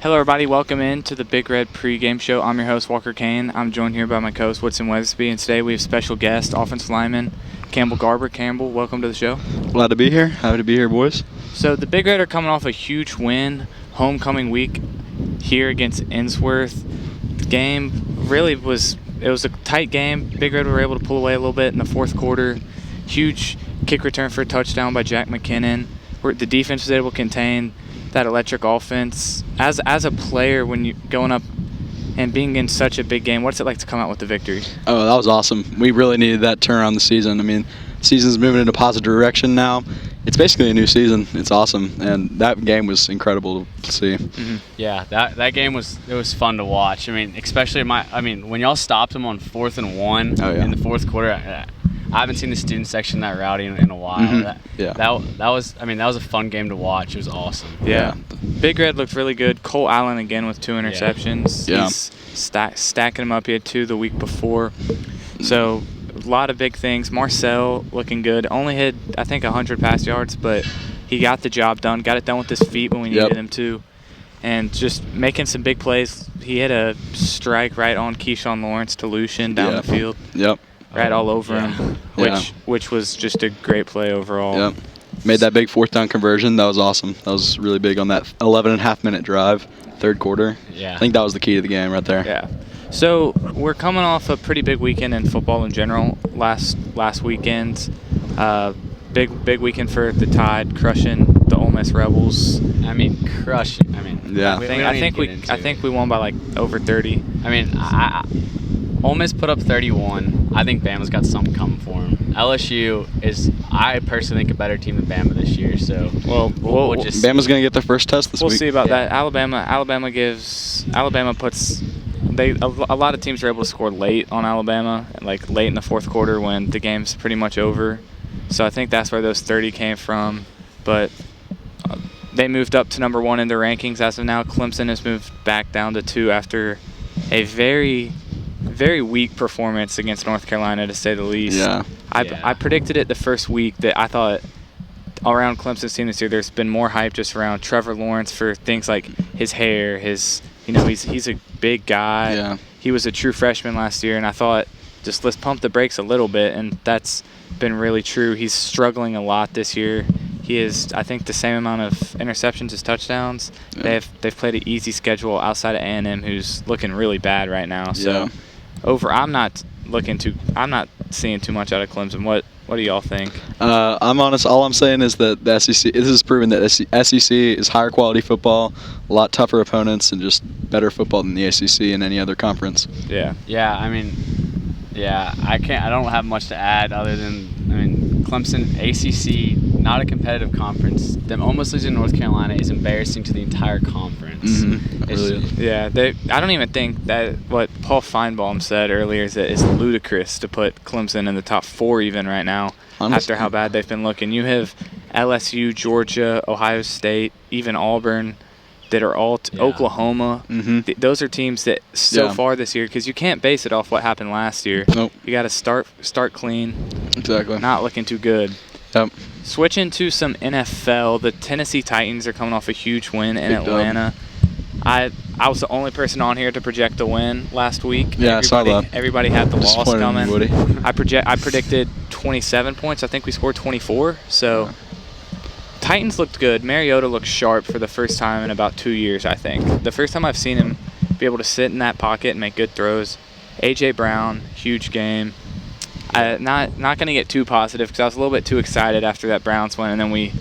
Hello, everybody. Welcome in to the Big Red Pregame Show. I'm your host, Walker Kane. I'm joined here by my co-host, Woodson Weathersby, and today we have special guest, offensive lineman Campbell Garber. Campbell, welcome to the show. Glad to be here. Happy to be here, boys. So the Big Red are coming off a huge win, homecoming week here against Innsworth. The game really was a tight game. Big Red were able to pull away a little bit in the fourth quarter. Huge kick return for a touchdown by Jack McKinnon. Where the defense was able to contain that electric offense. As a player, when you going up and being in such a big game, what's it like to come out with the victory? Oh, that was awesome. We really needed that turnaround the season. I mean, the season's moving in a positive direction now. It's basically a new season. It's awesome, and that game was incredible to see. Mm-hmm. Yeah, that game was fun to watch. I mean, especially when y'all stopped them on 4th and 1 in the fourth quarter. I haven't seen the student section that rowdy in a while. Mm-hmm. That was a fun game to watch. It was awesome. Yeah. Big Red looked really good. Cole Allen again with 2 interceptions. Yeah. He's stacking them up. He had 2 the week before. So a lot of big things. Marcel looking good. Only hit, I think, 100 pass yards, but he got the job done. Got it done with his feet when we needed him to. And just making some big plays. He hit a strike right on Keyshawn Lawrence to Lucian down the field. Yep. Right all over him, which was just a great play overall. Yep. Made that big 4th down conversion. That was awesome. That was really big on that 11.5-minute drive, third quarter. Yeah. I think that was the key to the game right there. Yeah. So we're coming off a pretty big weekend in football in general. Last weekend, big weekend for the Tide, crushing the Ole Miss Rebels. I mean, crushing. I mean, yeah. I think we won by like over 30. I mean, Ole Miss put up 31. I think Bama's got something coming for them. LSU is, I personally think, a better team than Bama this year. So we'll just Bama's going to get their first test this week. We'll see about that. Alabama puts a lot of teams are able to score late on Alabama, like late in the fourth quarter when the game's pretty much over. So I think that's where those 30 came from. But they moved up to number 1 in their rankings as of now. Clemson has moved back down to 2 after a very weak performance against North Carolina, to say the least. Yeah. I predicted it the first week that I thought around Clemson's team this year there's been more hype just around Trevor Lawrence for things like his hair, he's a big guy. Yeah. He was a true freshman last year, and I thought just let's pump the brakes a little bit, and that's been really true. He's struggling a lot this year. He is, I think, the same amount of interceptions as touchdowns. Yeah. They've played an easy schedule outside of A&M, who's looking really bad right now. So I'm not seeing too much out of Clemson. What do y'all think? I'm honest. All I'm saying is that the SEC. This has proven that SEC is higher quality football, a lot tougher opponents, and just better football than the ACC and any other conference. Yeah. Yeah. I mean, I don't have much to add other than Clemson, ACC, not a competitive conference. Them almost losing to North Carolina is embarrassing to the entire conference. Mm-hmm. Really. I don't even think that what Paul Feinbaum said earlier is that it's ludicrous to put Clemson in the top 4 even right now. Honestly. After how bad they've been looking. You have LSU, Georgia, Ohio State, even Auburn that are all Oklahoma. Mm-hmm. Those are teams that so far this year, because you can't base it off what happened last year. Nope. You got to start clean. Exactly. Not looking too good. Yep. Switching to some NFL, the Tennessee Titans are coming off a huge win in Atlanta. I was the only person on here to project the win last week. Yeah, I saw that. Everybody had the loss coming. Woody. I predicted 27 points. I think we scored 24. So Titans looked good. Mariota looked sharp for the first time in about 2 years, I think. The first time I've seen him be able to sit in that pocket and make good throws. A.J. Brown, huge game. Not going to get too positive because I was a little bit too excited after that Browns win, and then we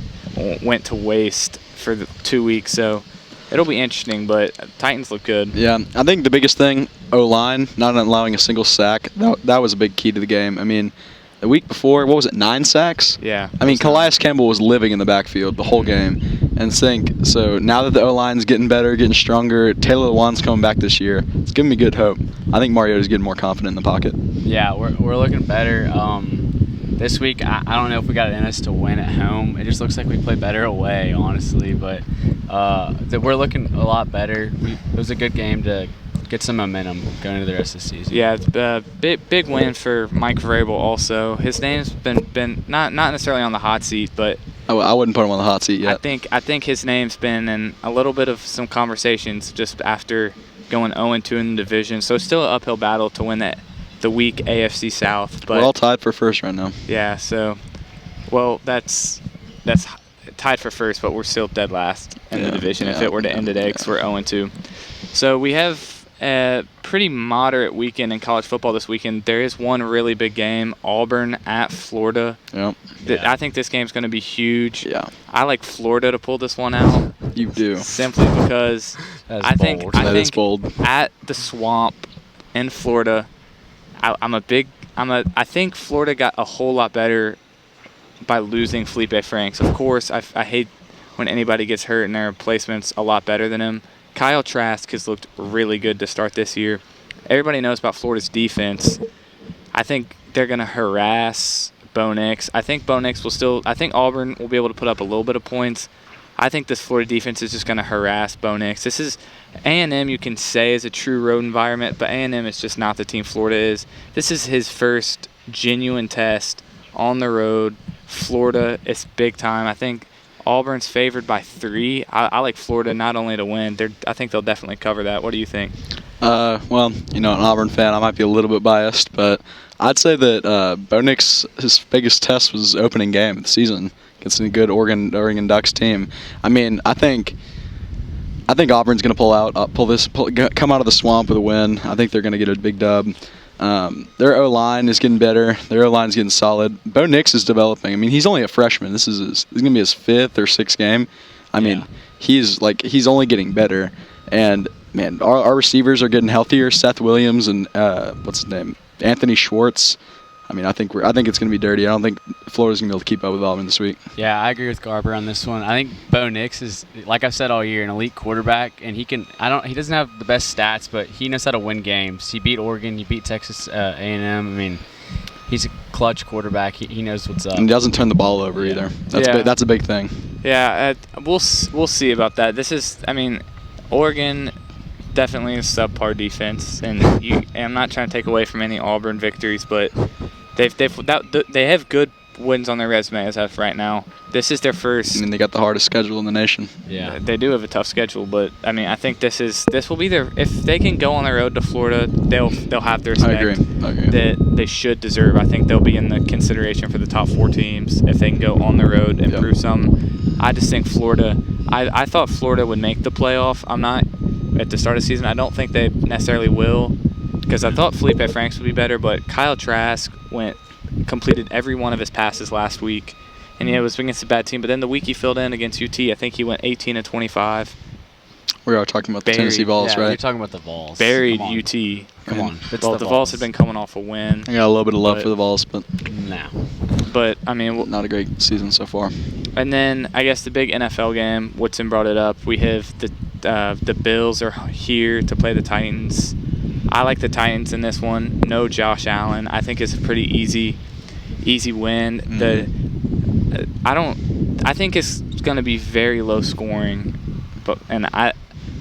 went to waste for the 2 weeks. So it'll be interesting, but Titans look good. Yeah, I think the biggest thing, O-line, not allowing a single sack, that was a big key to the game. I mean, the week before, 9 sacks? Yeah. I mean, Calais Campbell was living in the backfield the whole game. And so now that the O-line's getting better, getting stronger, Taylor Lewan's coming back this year, it's giving me good hope. I think Mariota's getting more confident in the pocket. Yeah, we're looking better. This week, I don't know if we got it in us to win at home. It just looks like we play better away, honestly. But we're looking a lot better. It was a good game to get some momentum going into the rest of the season. Yeah, big win for Mike Vrabel also. His name's been not necessarily on the hot seat, but I wouldn't put him on the hot seat yet. I think his name's been in a little bit of some conversations just after going 0-2 in the division. So it's still an uphill battle to win the weak AFC South. But we're all tied for first right now. Yeah, so that's tied for first, but we're still dead last in the division. If it were to end today, because we're 0-2. So we have a pretty moderate weekend in college football this weekend. There is one really big game, Auburn at Florida. Yep. I think this game's going to be huge. Yeah. I like Florida to pull this one out. You do. Simply because I think bold. At the Swamp in Florida, I think Florida got a whole lot better by losing Felipe Franks. Of course, I hate when anybody gets hurt and their replacement's a lot better than him. Kyle Trask has looked really good to start this year. Everybody knows about Florida's defense. I think they're going to harass Bo Nix. I think Auburn will be able to put up a little bit of points. I think this Florida defense is just going to harass Bo Nix. This is A&M, you can say, is a true road environment, but A&M is just not the team Florida is. This is his first genuine test on the road. Florida, it's big time. I think Auburn's favored by 3. I like Florida not only to win. I think they'll definitely cover that. What do you think? Well, an Auburn fan, I might be a little bit biased, but I'd say that Bo Nix, his biggest test was opening game of the season against a good Oregon Ducks team. I mean, I think Auburn's going to come out of the swamp with a win. I think they're going to get a big dub. Their O-line is getting better. Their O-line is getting solid. Bo Nix is developing. I mean, he's only a freshman. This is going to be his 5th or 6th game. I mean, he's only getting better. And man, our receivers are getting healthier. Seth Williams and what's his name, Anthony Schwartz. I mean, I think it's going to be dirty. I don't think Florida's going to be able to keep up with Auburn this week. Yeah, I agree with Garber on this one. I think Bo Nix is, like I've said all year, an elite quarterback, and he doesn't have the best stats, but he knows how to win games. He beat Oregon, he beat Texas A&M. I mean, he's a clutch quarterback. He knows what's up. And he doesn't turn the ball over either. That's a big thing. Yeah, we'll see about that. Oregon definitely a subpar defense, and I'm not trying to take away from any Auburn victories, but they have good wins on their resume as of right now. This is their first. I mean, they got the hardest schedule in the nation. Yeah, they do have a tough schedule, but I mean, I think this will be their. If they can go on the road to Florida, they'll have their respect I agree. that they should deserve. I think they'll be in the consideration for the top 4 teams if they can go on the road and prove some. I just think Florida. I thought Florida would make the playoff. I'm not at the start of the season. I don't think they necessarily will, because I thought Felipe Franks would be better, but Kyle Trask completed every one of his passes last week, and it was against a bad team. But then the week he filled in against UT, I think he went 18-25. We are talking about the Tennessee Vols, right? You're talking about the Vols. Buried UT. Come on. Well, the Vols had been coming off a win. I got a little bit of love for the Vols, but But I mean, not a great season so far. And then I guess the big NFL game. Woodson brought it up. We have the Bills are here to play the Titans. I like the Titans in this one. No Josh Allen. I think it's a pretty easy win. I think it's going to be very low scoring,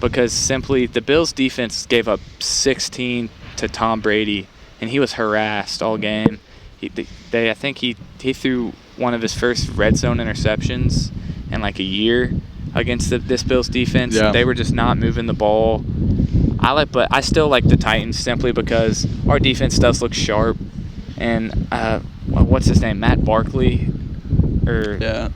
because simply the Bills defense gave up 16 to Tom Brady, and he was harassed all game. I think he threw one of his first red zone interceptions in like a year against this Bills defense. Yeah. They were just not moving the ball. But I still like the Titans simply because our defense does look sharp. And what's his name? Matt Barkley,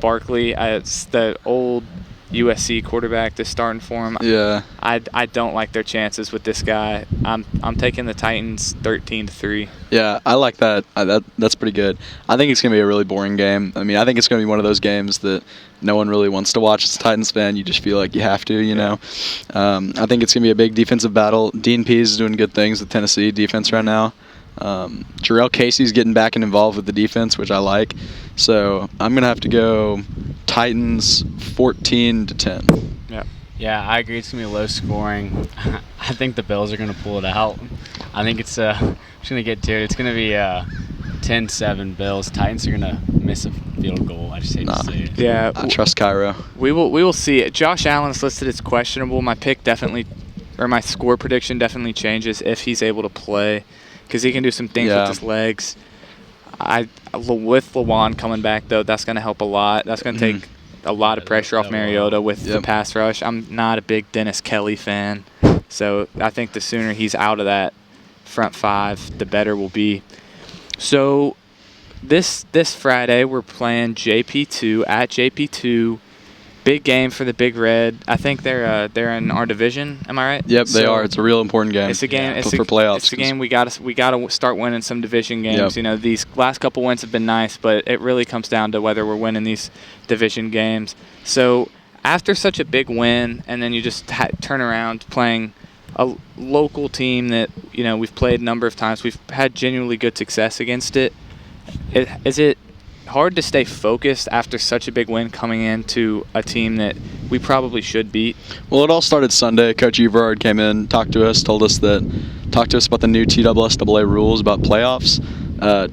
Barkley. It's the old USC quarterback that's starting for him. Yeah. I don't like their chances with this guy. I'm taking the Titans 13-3. Yeah, I like that. That's pretty good. I think it's going to be a really boring game. I mean, I think it's going to be one of those games that no one really wants to watch. As a Titans fan, you just feel like you have to, you know. I think it's going to be a big defensive battle. Dean Pease is doing good things with Tennessee defense right now. Jarrell Casey's getting back and involved with the defense, which I like. So I'm going to have to go Titans 14-10. Yeah, I agree. It's going to be low scoring. I think the Bills are going to pull it out. I think it's going to get to it. It's going to be 10-7 Bills. Titans are going to miss a field goal. I just hate to say it. Yeah, I trust Cairo. We will see it. Josh Allen's listed as questionable. My score prediction definitely changes if he's able to play, because he can do some things with his legs. With Lawan coming back, though, that's going to help a lot. That's going to take a lot of pressure off Mariota with the pass rush. I'm not a big Dennis Kelly fan, so I think the sooner he's out of that front five, the better we'll be. So this Friday, we're playing JP2 at JP2. Big game for the Big Red. I think they're in our division. Am I right? Yep, they are. It's a real important game. It's a game for playoffs. It's a game we got to start winning some division games. You know, these last couple wins have been nice, but it really comes down to whether we're winning these division games. So after such a big win, and then you just turn around playing a local team that we've played a number of times, we've had genuinely good success against it. Is it hard to stay focused after such a big win coming into a team that we probably should beat? Well, it all started Sunday. Coach Everard came in, talked to us about the new TSSAA rules about playoffs.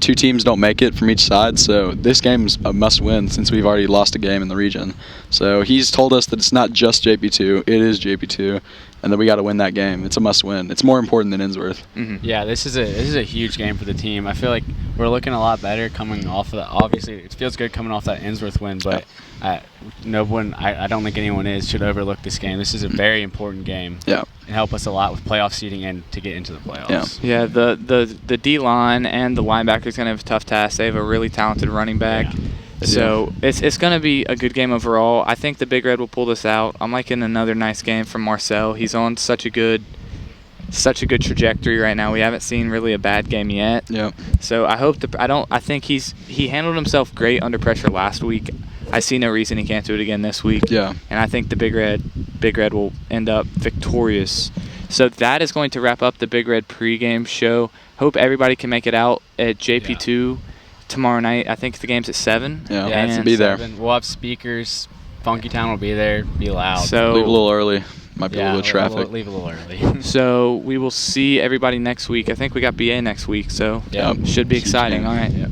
2 teams don't make it from each side, so this game's a must-win since we've already lost a game in the region. So he's told us that it's not just JP2, it is JP2, and that we got to win that game. It's a must-win. It's more important than Innsworth. Yeah, this is a huge game for the team. I feel like we're looking a lot better coming off of that. Obviously, it feels good coming off that Innsworth win, but I don't think anyone should overlook this game. This is a very important game. Yeah. And help us a lot with playoff seeding and to get into the playoffs. Yeah, the D-line and the linebackers going to have a tough task. They have a really talented running back. Yeah. So it's going to be a good game overall. I think the Big Red will pull this out. I'm liking another nice game from Marcel. He's on such a good trajectory right now. We haven't seen really a bad game yet. Yeah. So I think he handled himself great under pressure last week. I see no reason he can't do it again this week. Yeah. And I think the Big Red will end up victorious. So that is going to wrap up the Big Red pregame show. Hope everybody can make it out at JP2 tomorrow night. I think the game's at 7. Yeah, it's be there. 7. We'll have speakers. Funky Town will be there. Be loud. So leave a little early. Might be a little traffic. Leave a little early. So we will see everybody next week. I think we got BA next week, so should be exciting. All right. Yep.